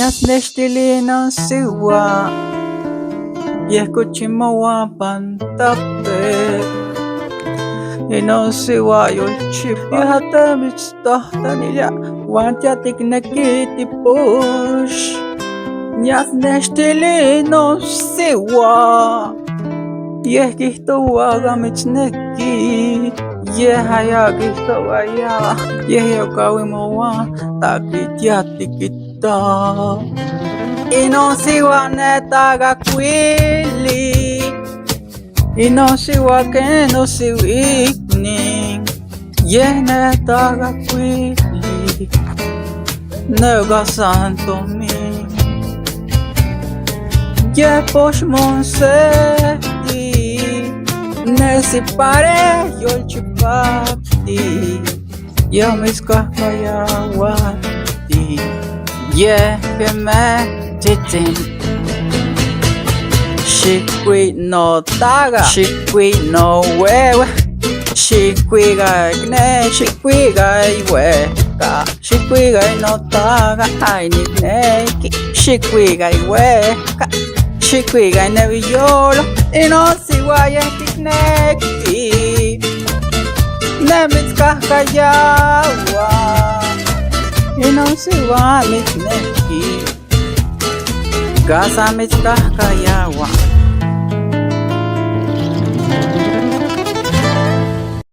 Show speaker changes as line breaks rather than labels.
Nias nextilina siwa Yescuchimoa pantape Inosiwa yolchip Yahatamistahtanilla Wantiatiknekiti push Nias nextilina siwa Yehkihtowagamichneki Yehayakihtoaya Yehyokawimoa Takitiatikita Inosiwa netagakwili Inosiwa kenosiwikni Yehnetagakwili Nega santomi Yeposhmonseti Nesipare yolchipati Yamiskahayawati Yeheme titin Shikwi no taga Shikwi no wewe Shikwi ga gne Shikwi ga iweka Shikwi ga no taga Ay ni gneki Shikwi ga iweka Shikwi ga neviyolo Inosiwa yehkikneki Nemitskahkayawa Inosiwa mitneki Gasa mitskahkayawa